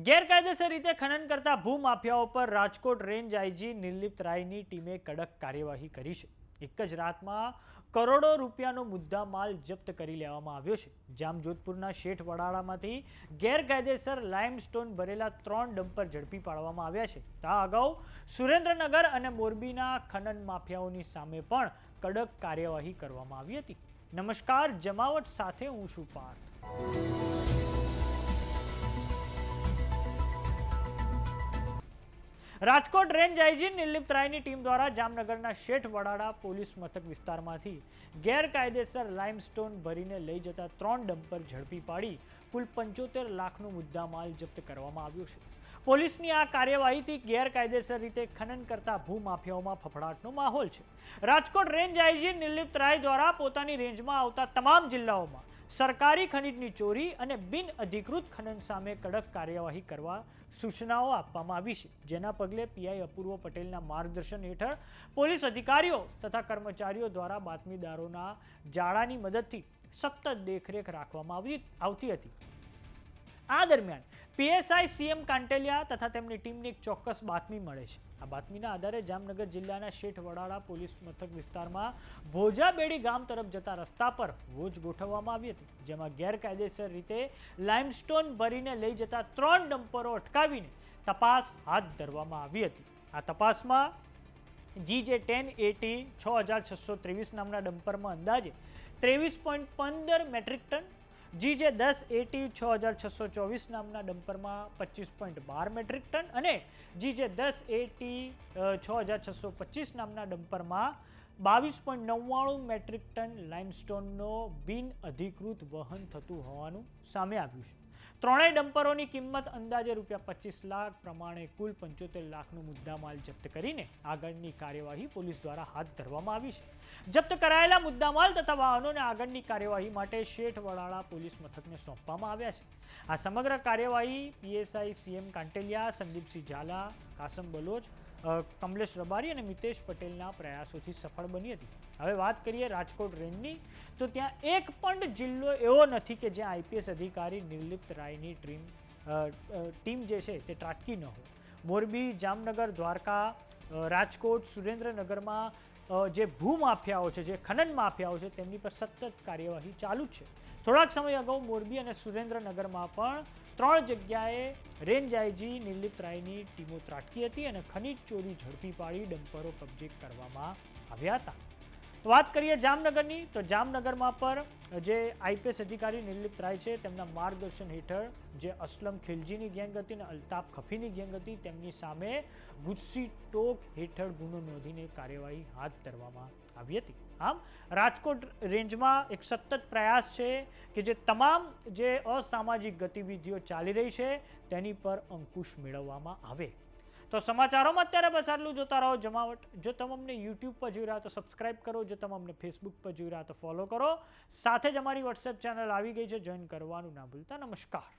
ગેરકાયદેસર રીતે ખનન કરતા ભૂમાફિયાઓ પર રાજકોટ રેન્જ આઈજી નિર્લિપ્ત રાયની ટીમે કડક કાર્યવાહી કરી છે. એક જ રાતમાં કરોડો રૂપિયાનો મુદ્દામાલ જપ્ત કરી લેવામાં આવ્યો છે. જામજોધપુરના શેઠ વડાળામાંથી ગેરકાયદેસર લાઇમસ્ટોન ભરેલા 3 ડમ્પર ઝડપી પાડવામાં આવ્યા છે. આ અગાઉ સુરેન્દ્રનગર અને મોરબીના ખનન માફિયાઓની સામે પણ કડક કાર્યવાહી કરવામાં આવી હતી. નમસ્કાર, જમાવટ સાથે હું છું પાર્થ. રાજકોટ રેન્જ આઈજી નિર્લિપ્ત રાયની ટીમ દ્વારા જામનગરના શેઠ વડાળા પોલીસ મથક વિસ્તારમાંથી ગેરકાયદેસર લાઇમસ્ટોન ભરીને લઈ જતા 3 ડમ્પર ઝડપી પાડી કુલ 75 લાખનો મુદ્દામાલ જપ્ત કરવામાં આવ્યો છે. પોલીસની આ કાર્યવાહીથી ગેરકાયદેસર રીતે ખનન કરતા ભૂમાફિયાઓમાં ફફડાટનો માહોલ છે. રાજકોટ રેન્જ આઈજી નિર્લિપ્ત રાય દ્વારા પોતાની રેન્જમાં આવતા તમામ જિલ્લાઓમાં સરકારી ખનીજની ચોરી અને બિન અધિકૃત ખનન સામે કડક કાર્યવાહી કરવા સૂચનાઓ આપવામાં આવી છે. જેના પગલે પીઆઈ અપૂર્વ પટેલના માર્ગદર્શન હેઠળ પોલીસ અધિકારીઓ તથા કર્મચારીઓ દ્વારા બાતમીદારોના જાળાની મદદથી સતત દેખરેખ રાખવામાં આવતી હતી. આ દરમિયાન પીએસઆઈ સીએમ કાંટેલિયા તથા તેમની ટીમને એક ચોક્કસ બાતમી મળે છે. આ બાતમીના આધારે જામનગર જિલ્લાના શેઠ વડાળા પોલીસ મથક વિસ્તારમાં ભોજાબેડી ગામ તરફ જતા રસ્તા પર વોચ ગોઠવવામાં આવી હતી, જેમાં ગેરકાયદેસર રીતે લાઇમસ્ટોન ભરીને લઈ જતા 3 ડમ્પરો અટકાવીને તપાસ હાથ ધરવામાં આવી હતી. આ તપાસમાં GJ1080 6623 નામના ડમ્પરમાં અંદાજે 23.15 મેટ્રિક ટન, GJ1080 6624 નામના ડમ્પરમાં 25.12 મેટ્રિક ટન અને GJ1080 6625 નામના ડમ્પરમાં 22.99 મેટ્રિક ટન લાઇમસ્ટોનનો બિન અધિકૃત વહન થતું હોવાનું સામે આવ્યું છે. ત્રણેય ડમ્પરોની કિંમત અંદાજે ₹25 લાખ પ્રમાણે કુલ 75 લાખનો મુદ્દામાલ જપ્ત કરીને આગળની કાર્યવાહી પોલીસ દ્વારા હાથ ધરવામાં આવી છે. જપ્ત કરાયેલા મુદ્દામાલ તથા વાહનોને આગળની કાર્યવાહી માટે શેઠ વડાળા પોલીસ મથકને સોંપવામાં આવ્યા છે. આ સમગ્ર કાર્યવાહી પીએસઆઈ સીએમ કાંટેલિયા, સંદીપસિંહ ઝાલા, કાસમ બલોચ, કમલેશ રબારી અને મિતેશ પટેલના પ્રયાસોથી સફળ બની હતી. હવે વાત કરીએ રાજકોટ રેન્જની, તો ત્યાં એક પણ જિલ્લો એવો નથી કે જ્યાં આઈપીએસ અધિકારી નિર્લિપ્ત રાયની ટીમ જે છે તે ત્રાટકી ન હોય. મોરબી, જામનગર, દ્વારકા, રાજકોટ, સુરેન્દ્રનગરમાં જે ભૂમાફિયાઓ છે, જે ખનન માફિયાઓ છે, તેમની પર સતત કાર્યવાહી ચાલુ જ છે. થોડાક સમય અગાઉ મોરબી અને સુરેન્દ્રનગરમાં પણ 3 જગ્યાએ રેન્જ આઈજી નિર્લિપ્ત રાયની ટીમો ત્રાટકી હતી અને ખનીજ ચોરી ઝડપી પાડી ડમ્પરો કબજે કરવામાં આવ્યા હતા. વાત કરીએ જામનગરની, તો જામનગરમાં પર જે આઈપીએસ અધિકારી નિર્લિપ્ત રાય છે તેમના માર્ગદર્શન હેઠળ જે અસલમ ખિલજીની ગેંગ હતી અને અલ્તાફ ખફીની ગેંગ હતી, તેમની સામે ગુજસી ટોક હેઠળ ગુનો નોંધીને કાર્યવાહી હાથ ધરવામાં આવી હતી. આમ રાજકોટ રેન્જમાં એક સતત પ્રયાસ છે કે જે તમામ જે અસામાજિક ગતિવિધિઓ ચાલી રહી છે તેની પર અંકુશ મેળવવામાં આવે. તો સમાચારોમાં અત્યારે બસ આટલું. જોતા રહો જમાવટ. જો તમે અમને યુટ્યુબ પર જોઈ રહ્યા તો સબસ્ક્રાઇબ કરો, જો તમે અમને ફેસબુક પર જોઈ રહ્યા તો ફોલો કરો. સાથે જ અમારી વોટ્સએપ ચેનલ આવી ગઈ છે, જોઈન કરવાનું ના ભૂલતા. નમસ્કાર.